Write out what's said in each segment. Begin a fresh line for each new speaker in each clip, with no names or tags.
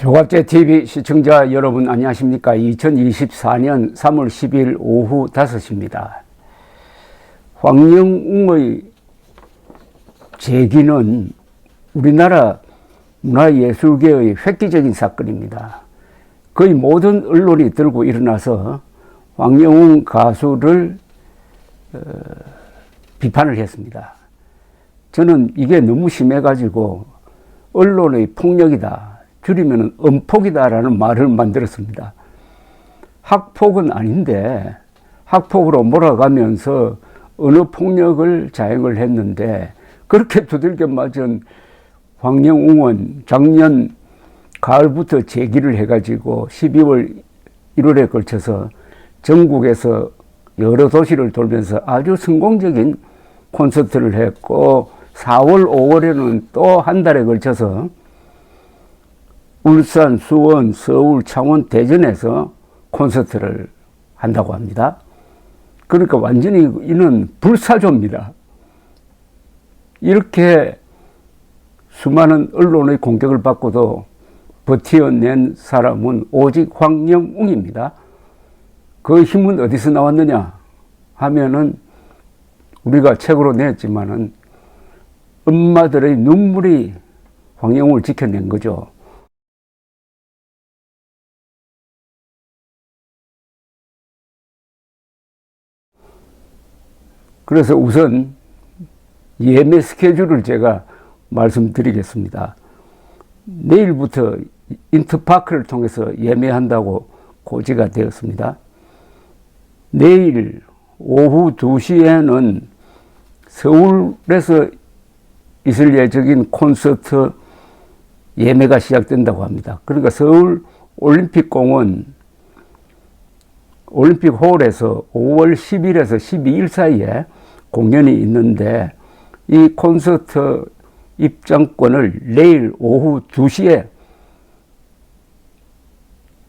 조갑제 TV 시청자 여러분 안녕하십니까? 2024년 3월 10일 오후 5시입니다. 황영웅의 재기는 우리나라 문화예술계의 획기적인 사건입니다. 거의 모든 언론이 들고 일어나서 황영웅 가수를 비판을 했습니다. 저는 이게 너무 심해가지고 언론의 폭력이다, 줄이면 음폭이다라는 말을 만들었습니다. 학폭은 아닌데 학폭으로 몰아가면서 어느 폭력을 자행을 했는데, 그렇게 두들겨 맞은 황영웅은 작년 가을부터 재기를 해가지고 12월 1월에 걸쳐서 전국에서 여러 도시를 돌면서 아주 성공적인 콘서트를 했고, 4월 5월에는 또 한 달에 걸쳐서 울산, 수원, 서울, 창원, 대전에서 콘서트를 한다고 합니다. 그러니까 완전히 이는 불사조입니다. 이렇게 수많은 언론의 공격을 받고도 버텨낸 사람은 오직 황영웅입니다. 그 힘은 어디서 나왔느냐 하면은, 우리가 책으로 냈지만은 엄마들의 눈물이 황영웅을 지켜낸 거죠. 그래서 우선 예매 스케줄을 제가 말씀드리겠습니다. 내일부터 인터파크를 통해서 예매한다고 고지가 되었습니다. 내일 오후 2시에는 서울에서 있을 예정인 콘서트 예매가 시작된다고 합니다. 그러니까 서울 올림픽공원 올림픽홀에서 5월 10일에서 12일 사이에 공연이 있는데, 이 콘서트 입장권을 내일 오후 2시에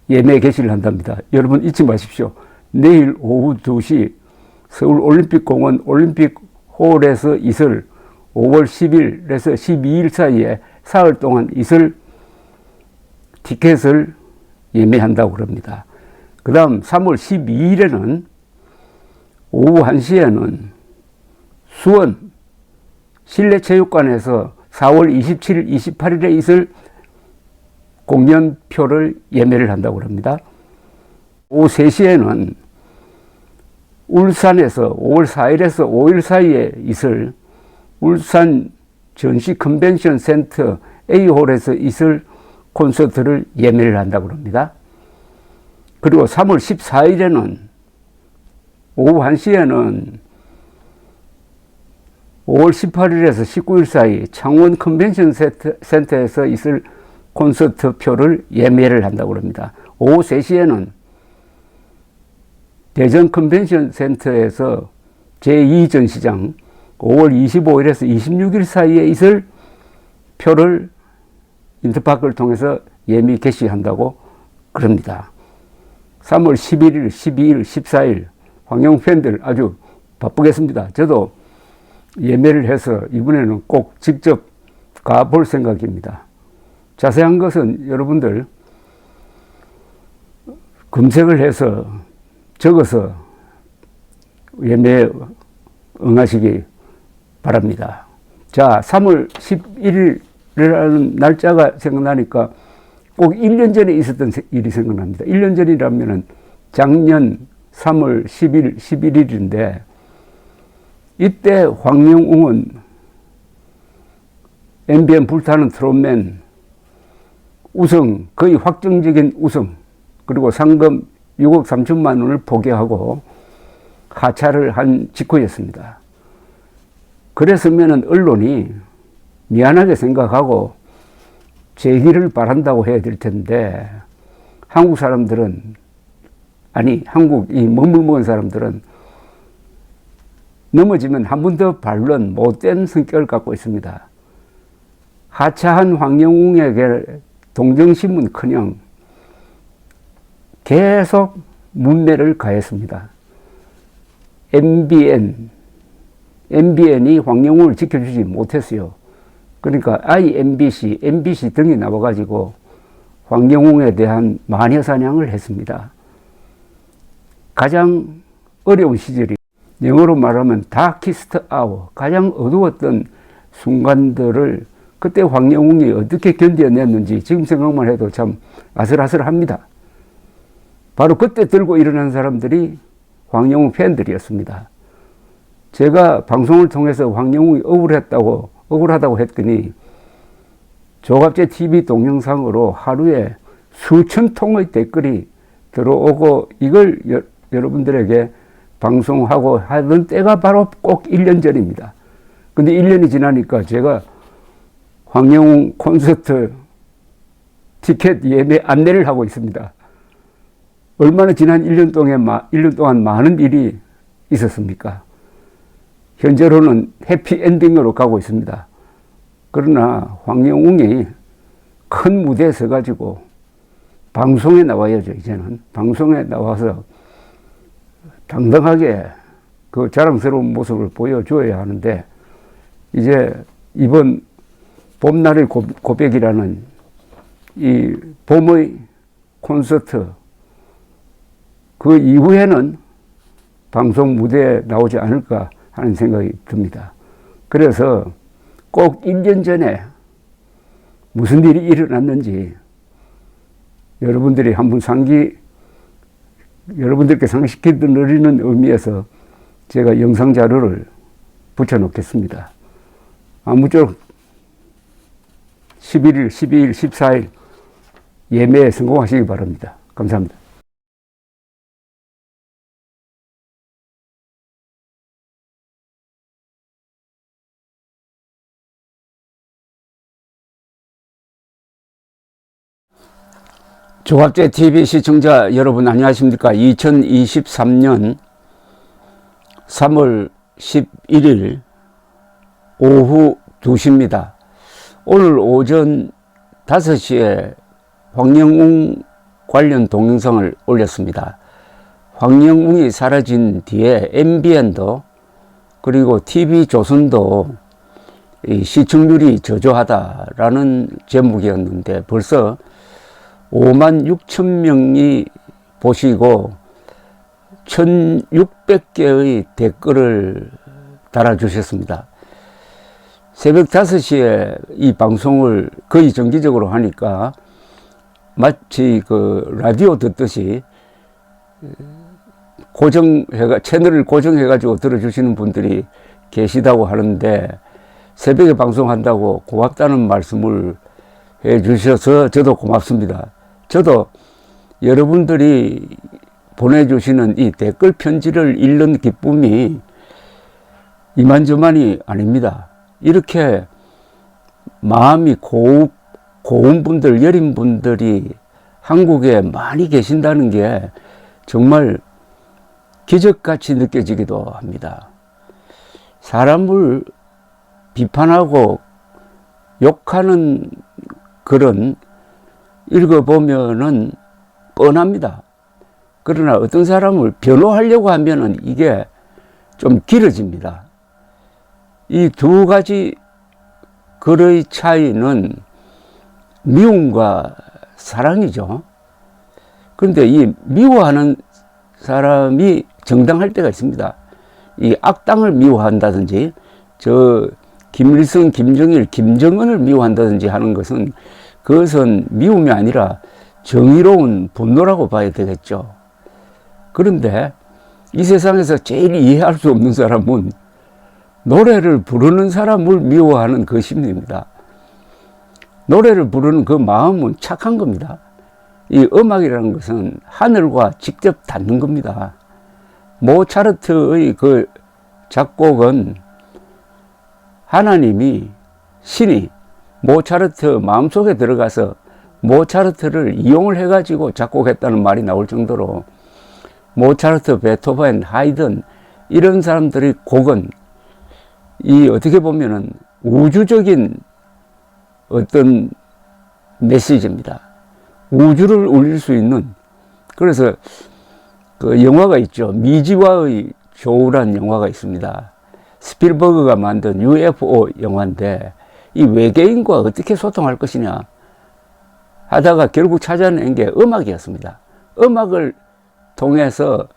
예매 개시를 한답니다. 여러분 잊지 마십시오. 내일 오후 2시 서울 올림픽공원 올림픽홀에서 있을 5월 10일에서 12일 사이에 사흘 동안 있을 티켓을 예매한다고 합니다. 그 다음 3월 12일에는 오후 1시에는 수원 실내체육관에서 4월 27일, 28일에 있을 공연표를 예매를 한다고 합니다. 오후 3시에는 울산에서 5월 4일에서 5일 사이에 있을 울산 전시 컨벤션 센터 A홀에서 있을 콘서트를 예매를 한다고 합니다. 그리고 3월 14일에는 오후 1시에는 5월 18일에서 19일 사이 창원 컨벤션 센터에서 있을 콘서트 표를 예매를 한다고 합니다. 오후 3시에는 대전 컨벤션 센터에서 제2전시장 5월 25일에서 26일 사이에 있을 표를 인터파크를 통해서 예매 개시한다고 그럽니다. 3월 11일, 12일, 14일 황영웅 팬들 아주 바쁘겠습니다. 저도 예매를 해서 이번에는 꼭 직접 가볼 생각입니다. 자세한 것은 여러분들 검색을 해서 적어서 예매에 응하시기 바랍니다. 자, 3월 11일이라는 날짜가 생각나니까 꼭 1년 전에 있었던 일이 생각납니다. 1년 전이라면 작년 3월 10일, 11일인데, 이때 황영웅은 MBN 불타는 트롯맨 우승, 거의 확정적인 우승, 그리고 상금 6억 3천만 원을 포기하고 하차를 한 직후였습니다. 그랬으면 언론이 미안하게 생각하고 재기를 바란다고 해야 될 텐데, 한국 사람들은, 아니 한국 이 먹물먹은 사람들은 넘어지면 한 번 더 반론, 못된 성격을 갖고 있습니다. 하차한 황영웅에게 동정심은커녕 계속 문매를 가했습니다. MBN이 황영웅을 지켜주지 못했어요. 그러니까 IMBC, MBC 등이 나와가지고 황영웅에 대한 마녀 사냥을 했습니다. 가장 어려운 시절이 영어로 말하면 다키스트 아워, 가장 어두웠던 순간들을 그때 황영웅이 어떻게 견뎌냈는지 지금 생각만 해도 참 아슬아슬합니다. 바로 그때 들고 일어난 사람들이 황영웅 팬들이었습니다. 제가 방송을 통해서 황영웅이 억울하다고 했더니 조갑제 TV 동영상으로 하루에 수천 통의 댓글이 들어오고 이걸 여러분들에게 방송하고 하던 때가 바로 꼭 1년 전입니다. 근데 1년이 지나니까 제가 황영웅 콘서트 티켓 예매 안내를 하고 있습니다. 얼마나 지난 1년 동안 많은 일이 있었습니까? 현재로는 해피엔딩으로 가고 있습니다. 그러나 황영웅이 큰 무대에 서가지고 방송에 나와야죠. 이제는 방송에 나와서 당당하게 그 자랑스러운 모습을 보여줘야 하는데, 이제 이번 봄날의 고백이라는 이 봄의 콘서트 그 이후에는 방송 무대에 나오지 않을까 하는 생각이 듭니다. 그래서 꼭 1년 전에 무슨 일이 일어났는지 여러분들이 한번 여러분들께 상기시켜 드리는 의미에서 제가 영상 자료를 붙여 놓겠습니다. 아무쪼록 11일, 12일, 14일 예매에 성공하시기 바랍니다. 감사합니다. 조갑제 TV 시청자 여러분 안녕하십니까? 2023년 3월 11일 오후 2시입니다. 오늘 오전 5시에 황영웅 관련 동영상을 올렸습니다. 황영웅이 사라진 뒤에 MBN도 그리고 TV조선도 시청률이 저조하다라는 제목이었는데 벌써 5만 6천 명이 보시고 1600개의 댓글을 달아주셨습니다. 새벽 5시에 이 방송을 거의 정기적으로 하니까 마치 그 라디오 듣듯이 채널을 고정해가지고 들어주시는 분들이 계시다고 하는데, 새벽에 방송한다고 고맙다는 말씀을 해 주셔서 저도 고맙습니다. 저도 여러분들이 보내주시는 이 댓글 편지를 읽는 기쁨이 이만저만이 아닙니다. 이렇게 마음이 고운 분들, 여린 분들이 한국에 많이 계신다는 게 정말 기적같이 느껴지기도 합니다. 사람을 비판하고 욕하는 글은 읽어보면은 뻔합니다. 그러나 어떤 사람을 변호하려고 하면은 이게 좀 길어집니다. 이 두 가지 글의 차이는 미움과 사랑이죠. 그런데 이 미워하는 사람이 정당할 때가 있습니다. 이 악당을 미워한다든지 김일성, 김정일, 김정은을 미워한다든지 하는 것은 그것은 미움이 아니라 정의로운 분노라고 봐야 되겠죠. 그런데 이 세상에서 제일 이해할 수 없는 사람은 노래를 부르는 사람을 미워하는 그 심리입니다. 노래를 부르는 그 마음은 착한 겁니다. 이 음악이라는 것은 하늘과 직접 닿는 겁니다. 모차르트의 그 작곡은 신이 모차르트 마음속에 들어가서 모차르트를 이용을 해가지고 작곡했다는 말이 나올 정도로 모차르트, 베토벤, 하이든 이런 사람들의 곡은 어떻게 보면은 우주적인 어떤 메시지입니다. 우주를 울릴 수 있는, 그래서 그 영화가 있죠. 미지와의 조우란 영화가 있습니다. 스필버그가 만든 UFO 영화인데 이 외계인과 어떻게 소통할 것이냐 하다가 결국 찾아낸 게 음악이었습니다. 음악을 통해서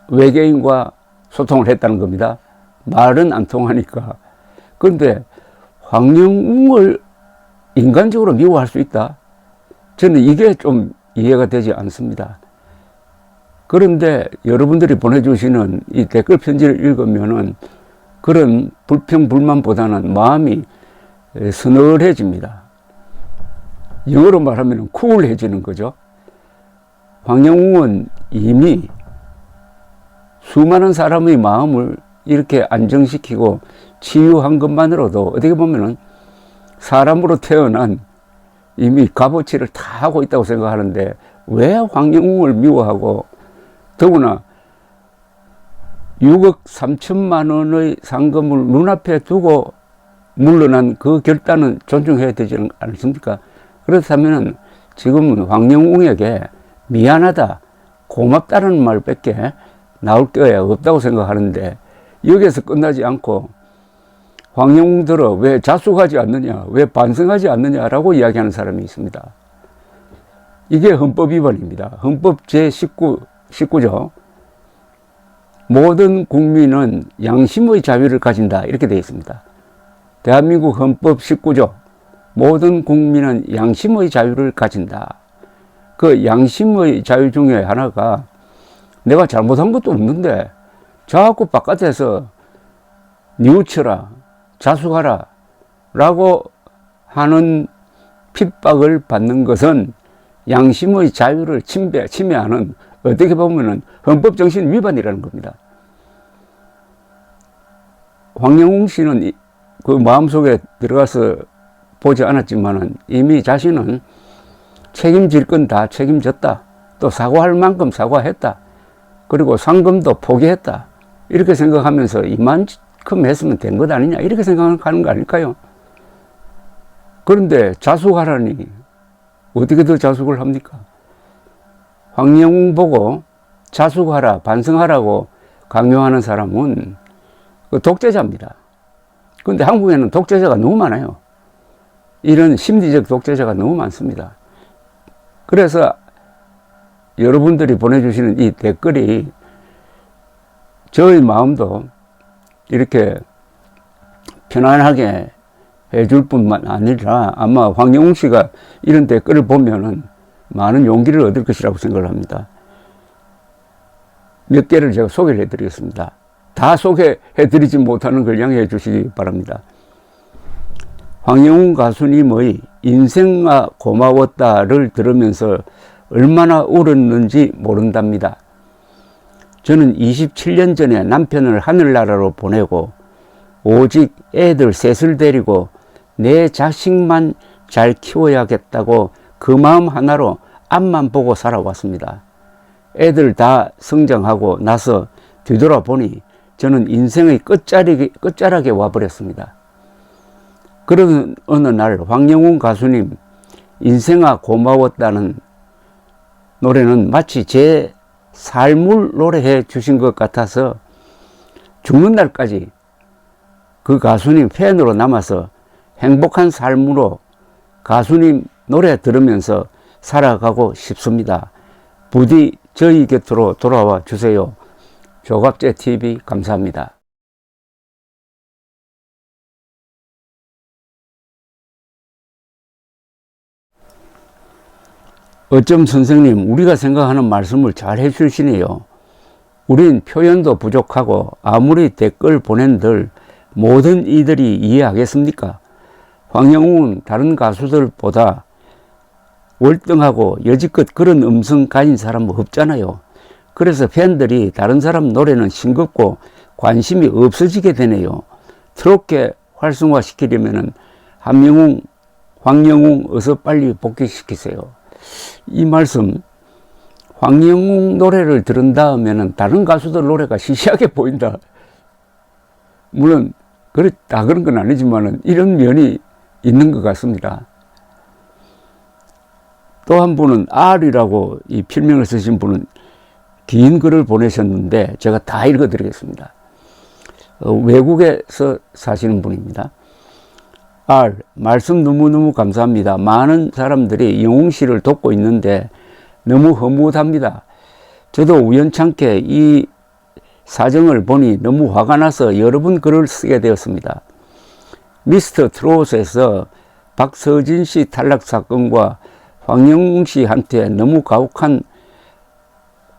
외계인과 소통을 했다는 겁니다. 말은 안 통하니까. 그런데 황영웅을 인간적으로 미워할 수 있다? 저는 이게 좀 이해가 되지 않습니다. 그런데 여러분들이 보내주시는 이 댓글 편지를 읽으면은 그런 불평, 불만보다는 마음이 서늘해집니다. 영어로 말하면 쿨해지는 거죠. 황영웅은 이미 수많은 사람의 마음을 이렇게 안정시키고 치유한 것만으로도 어떻게 보면은 사람으로 태어난 이미 값어치를 다 하고 있다고 생각하는데 왜 황영웅을 미워하고 더구나 6억 3천만 원의 상금을 눈앞에 두고 물러난 그 결단은 존중해야 되지 않습니까? 그렇다면 지금은 황영웅에게 미안하다, 고맙다는 말밖에 나올 게 없다고 생각하는데 여기에서 끝나지 않고 황영웅들은 왜 자숙하지 않느냐, 왜 반성하지 않느냐라고 이야기하는 사람이 있습니다. 이게 헌법 위반입니다. 헌법 제19조 모든 국민은 양심의 자유를 가진다 이렇게 되어 있습니다. 대한민국 헌법 19조 모든 국민은 양심의 자유를 가진다. 그 양심의 자유 중에 하나가 내가 잘못한 것도 없는데 자꾸 바깥에서 뉘우쳐라, 자숙하라 라고 하는 핍박을 받는 것은 양심의 자유를 침해하는 어떻게 보면 헌법 정신 위반이라는 겁니다. 황영웅 씨는 그 마음속에 들어가서 보지 않았지만 이미 자신은 책임질 건 다 책임졌다. 또 사과할 만큼 사과했다. 그리고 상금도 포기했다. 이렇게 생각하면서 이만큼 했으면 된 것 아니냐 이렇게 생각하는 거 아닐까요? 그런데 자숙하라니 어떻게 더 자숙을 합니까? 황영웅 보고 자숙하라, 반성하라고 강요하는 사람은 독재자입니다. 그런데 한국에는 독재자가 너무 많아요. 이런 심리적 독재자가 너무 많습니다. 그래서 여러분들이 보내주시는 이 댓글이 저의 마음도 이렇게 편안하게 해줄 뿐만 아니라 아마 황영웅 씨가 이런 댓글을 보면은 많은 용기를 얻을 것이라고 생각을 합니다. 몇 개를 제가 소개를 해드리겠습니다. 다 소개해드리지 못하는 걸 양해해 주시기 바랍니다. 황영웅 가수님의 인생아 고마웠다를 들으면서 얼마나 울었는지 모른답니다. 저는 27년 전에 남편을 하늘나라로 보내고 오직 애들 셋을 데리고 내 자식만 잘 키워야겠다고 그 마음 하나로 앞만 보고 살아왔습니다. 애들 다 성장하고 나서 뒤돌아보니 저는 인생의 끝자락에 와버렸습니다. 그러던 어느 날 황영웅 가수님 인생아 고마웠다는 노래는 마치 제 삶을 노래해 주신 것 같아서 죽는 날까지 그 가수님 팬으로 남아서 행복한 삶으로 가수님 노래 들으면서 살아가고 싶습니다. 부디 저희 곁으로 돌아와 주세요. 조갑제TV 감사합니다. 어쩜 선생님 우리가 생각하는 말씀을 잘 해주시네요. 우린 표현도 부족하고 아무리 댓글 보낸들 모든 이들이 이해하겠습니까? 황영웅은 다른 가수들보다 월등하고 여지껏 그런 음성 가진 사람은 없잖아요. 그래서 팬들이 다른 사람 노래는 싱겁고 관심이 없어지게 되네요. 트롯계 활성화시키려면 황영웅 어서 빨리 복귀시키세요. 이 말씀 황영웅 노래를 들은 다음에는 다른 가수들 노래가 시시하게 보인다. 물론 다 그런 건 아니지만 이런 면이 있는 것 같습니다. 또 한 분은 R이라고 이 필명을 쓰신 분은 긴 글을 보내셨는데 제가 다 읽어드리겠습니다. 외국에서 사시는 분입니다. 말씀 너무너무 감사합니다. 많은 사람들이 영웅 씨를 돕고 있는데 너무 허무합니다. 저도 우연찮게 이 사정을 보니 너무 화가 나서 여러 번 글을 쓰게 되었습니다. 미스터 트롯에서 박서진 씨 탈락 사건과 황영웅 씨한테 너무 가혹한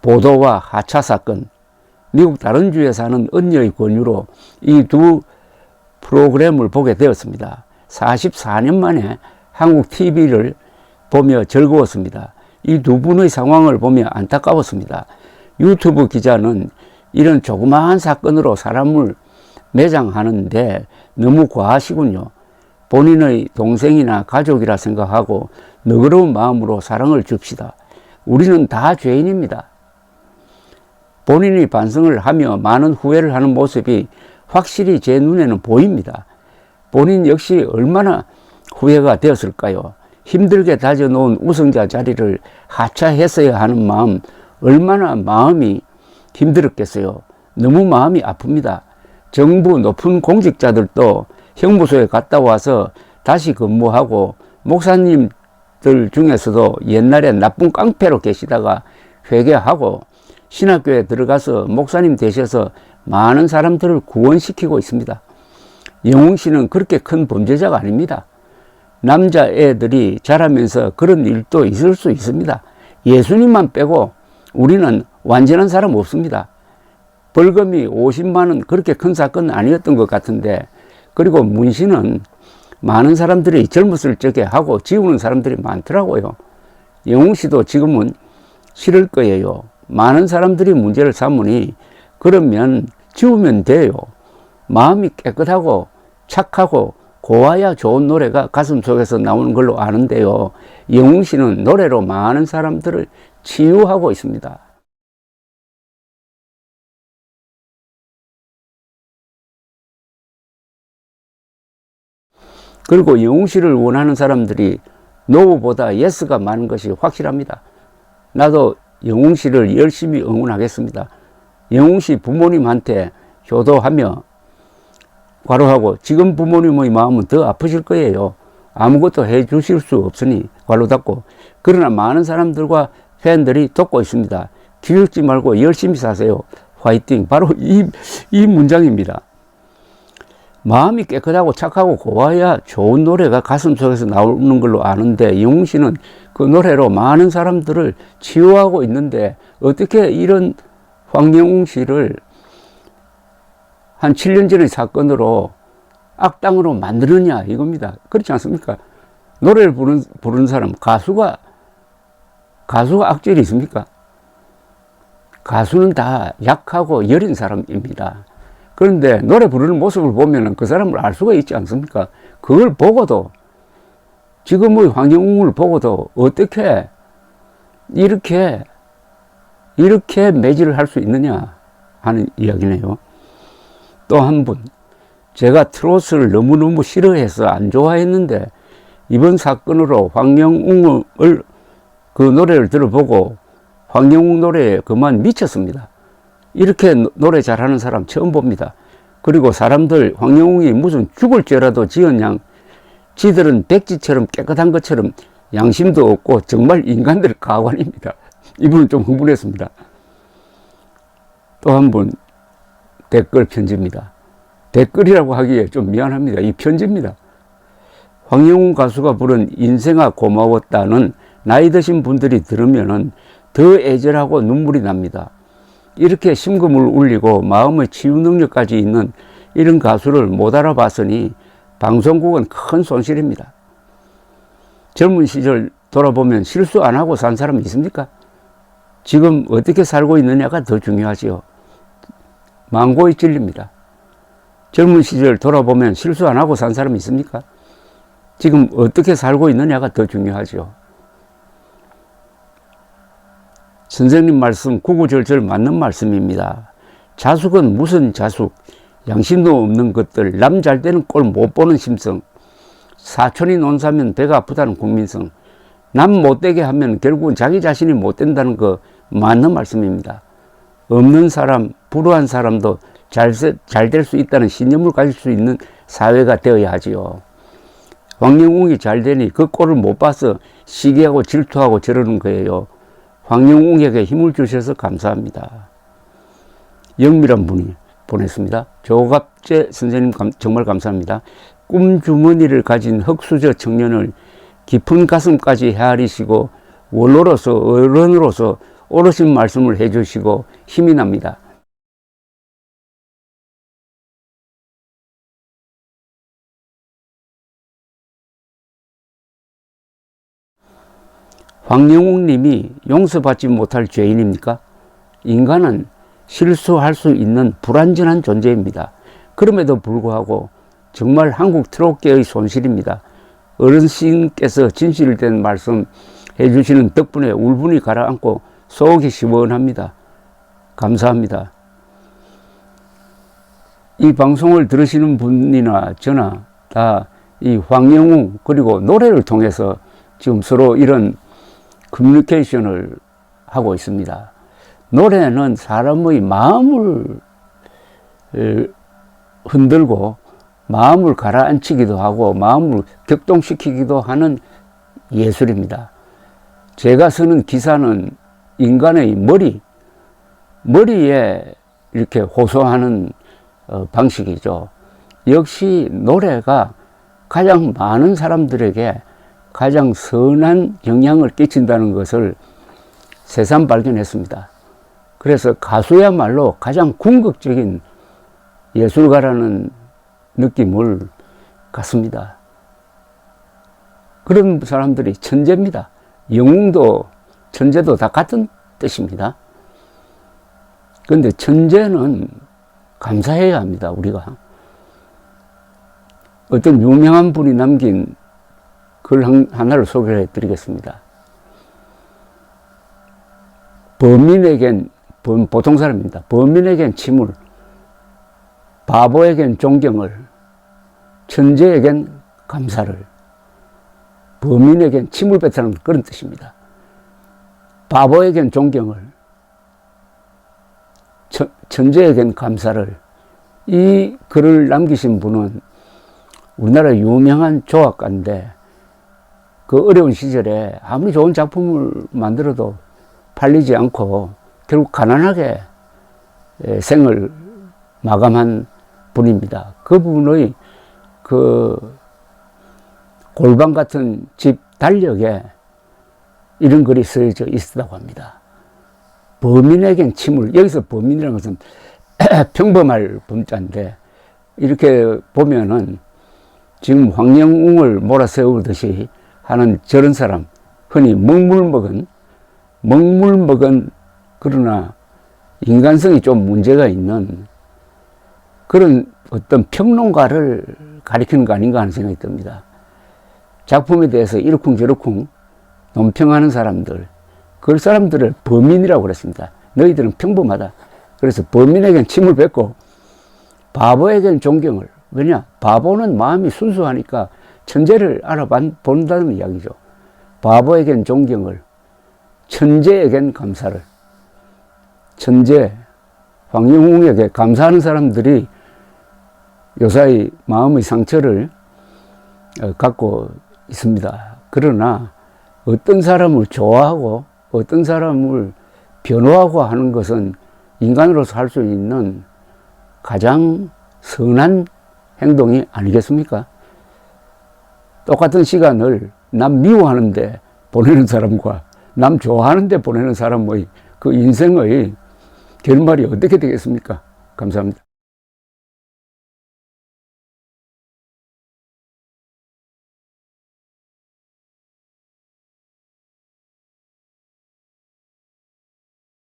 보도와 하차 사건, 미국 다른 주에 사는 언니의 권유로 이 두 프로그램을 보게 되었습니다. 44년 만에 한국 TV를 보며 즐거웠습니다. 이 두 분의 상황을 보며 안타까웠습니다. 유튜브 기자는 이런 조그마한 사건으로 사람을 매장하는데 너무 과하시군요. 본인의 동생이나 가족이라 생각하고 너그러운 마음으로 사랑을 줍시다. 우리는 다 죄인입니다. 본인이 반성을 하며 많은 후회를 하는 모습이 확실히 제 눈에는 보입니다. 본인 역시 얼마나 후회가 되었을까요? 힘들게 다져놓은 우승자 자리를 하차했어야 하는 마음, 얼마나 마음이 힘들었겠어요. 너무 마음이 아픕니다. 정부 높은 공직자들도 형무소에 갔다 와서 다시 근무하고 목사님들 중에서도 옛날에 나쁜 깡패로 계시다가 회개하고 신학교에 들어가서 목사님 되셔서 많은 사람들을 구원시키고 있습니다. 영웅 씨는 그렇게 큰 범죄자가 아닙니다. 남자애들이 자라면서 그런 일도 있을 수 있습니다. 예수님만 빼고 우리는 완전한 사람 없습니다. 벌금이 50만 원 그렇게 큰 사건은 아니었던 것 같은데, 그리고 문신은 많은 사람들이 젊었을 적에 하고 지우는 사람들이 많더라고요. 영웅 씨도 지금은 싫을 거예요. 많은 사람들이 문제를 삼으니 그러면 지우면 돼요. 마음이 깨끗하고 착하고 고와야 좋은 노래가 가슴 속에서 나오는 걸로 아는데요. 영웅 씨는 노래로 많은 사람들을 치유하고 있습니다. 그리고 영웅 씨를 원하는 사람들이 노보다 예스가 많은 것이 확실합니다. 나도 영웅 씨를 열심히 응원하겠습니다. 영웅 씨 부모님한테 효도하며 괄호하고, 지금 부모님의 마음은 더 아프실 거예요. 아무것도 해 주실 수 없으니 괄호 닫고. 그러나 많은 사람들과 팬들이 돕고 있습니다. 기죽지 말고 열심히 사세요. 화이팅. 바로 이 문장입니다. 마음이 깨끗하고 착하고 고와야 좋은 노래가 가슴속에서 나오는 걸로 아는데, 영웅 씨는 그 노래로 많은 사람들을 치유하고 있는데 어떻게 이런 황영웅 씨를 한 7년 전의 사건으로 악당으로 만드느냐 이겁니다. 그렇지 않습니까? 노래를 부르는 사람, 가수가 악질이 있습니까? 가수는 다 약하고 여린 사람입니다. 그런데 노래 부르는 모습을 보면 그 사람을 알 수가 있지 않습니까? 그걸 보고도, 지금의 황영웅을 보고도 어떻게 이렇게 매질을 할 수 있느냐 하는 이야기네요. 또 한 분, 제가 트롯을 너무너무 싫어해서 안 좋아했는데 이번 사건으로 황영웅을 그 노래를 들어보고 황영웅 노래에 그만 미쳤습니다. 이렇게 노래 잘하는 사람 처음 봅니다. 그리고 사람들 황영웅이 무슨 죽을 죄라도 지은 양, 지들은 백지처럼 깨끗한 것처럼 양심도 없고 정말 인간들 가관입니다. 이분은 좀 흥분했습니다. 또 한 분 댓글 편지입니다. 댓글이라고 하기에 좀 미안합니다. 이 편지입니다. 황영웅 가수가 부른 인생아 고마웠다는 나이 드신 분들이 들으면 더 애절하고 눈물이 납니다. 이렇게 심금을 울리고 마음의 치유 능력까지 있는 이런 가수를 못 알아봤으니 방송국은 큰 손실입니다. 젊은 시절 돌아보면 실수 안 하고 산 사람이 있습니까? 지금 어떻게 살고 있느냐가 더 중요하지요. 망고의 진리입니다. 젊은 시절 돌아보면 실수 안 하고 산 사람이 있습니까? 지금 어떻게 살고 있느냐가 더 중요하죠. 선생님 말씀 구구절절 맞는 말씀입니다. 자숙은 무슨 자숙, 양심도 없는 것들, 남 잘 되는 꼴 못 보는 심성, 사촌이 논사면 배가 아프다는 국민성, 남 못되게 하면 결국은 자기 자신이 못된다는 거 맞는 말씀입니다. 없는 사람, 불우한 사람도 잘 될 수 있다는 신념을 가질 수 있는 사회가 되어야 하지요. 황영웅이 잘 되니 그 꼴을 못 봐서 시기하고 질투하고 저러는 거예요. 황영웅에게 힘을 주셔서 감사합니다. 영미란 분이 보냈습니다. 조갑재 선생님 정말 감사합니다. 꿈주머니를 가진 흑수저 청년을 깊은 가슴까지 헤아리시고 원로로서 어른으로서 옳으신 말씀을 해주시고 힘이 납니다. 황영웅 님이 용서받지 못할 죄인입니까? 인간은 실수할 수 있는 불완전한 존재입니다. 그럼에도 불구하고 정말 한국 트롯계의 손실입니다. 어르신께서 진실된 말씀 해주시는 덕분에 울분이 가라앉고 속이 시원합니다. 감사합니다. 이 방송을 들으시는 분이나 저나 다 이 황영웅 그리고 노래를 통해서 지금 서로 이런 커뮤니케이션을 하고 있습니다. 노래는 사람의 마음을 흔들고 마음을 가라앉히기도 하고 마음을 격동시키기도 하는 예술입니다. 제가 쓰는 기사는 인간의 머리에 이렇게 호소하는 방식이죠. 역시 노래가 가장 많은 사람들에게 가장 선한 영향을 끼친다는 것을 새삼 발견했습니다. 그래서 가수야말로 가장 궁극적인 예술가라는 느낌을 갖습니다. 그런 사람들이 천재입니다. 영웅도 천재도 다 같은 뜻입니다. 그런데 천재는 감사해야 합니다. 우리가 어떤 유명한 분이 남긴 글 하나를 소개해 드리겠습니다. 보통 사람입니다. 범인에겐 침울, 바보에겐 존경을, 천재에겐 감사를. 범인에겐 침을 뱉으라는 그런 뜻입니다. 바보에겐 존경을, 천재에겐 감사를. 이 글을 남기신 분은 우리나라 유명한 조각가인데 그 어려운 시절에 아무리 좋은 작품을 만들어도 팔리지 않고 결국 가난하게 생을 마감한 분입니다. 그분의 그 골방 같은 집 달력에 이런 글이 쓰여져 있었다고 합니다. 범인에겐 침울, 여기서 범인이라는 것은 평범할 범자인데 이렇게 보면은 지금 황영웅을 몰아세우듯이 하는 저런 사람, 흔히 먹물먹은 그러나 인간성이 좀 문제가 있는 그런 어떤 평론가를 가리키는 거 아닌가 하는 생각이 듭니다. 작품에 대해서 이러쿵저러쿵 논평하는 사람들, 그 사람들을 범인이라고 그랬습니다. 너희들은 평범하다. 그래서 범인에겐 침을 뱉고 바보에겐 존경을. 왜냐? 바보는 마음이 순수하니까 천재를 알아본다는 이야기죠. 바보에겐 존경을, 천재에겐 감사를. 천재, 황영웅에게 감사하는 사람들이 요사이 마음의 상처를 갖고 있습니다. 그러나 어떤 사람을 좋아하고 어떤 사람을 변호하고 하는 것은 인간으로서 할 수 있는 가장 선한 행동이 아니겠습니까? 똑같은 시간을 남 미워하는데 보내는 사람과 남 좋아하는데 보내는 사람의 그 인생의 결말이 어떻게 되겠습니까? 감사합니다.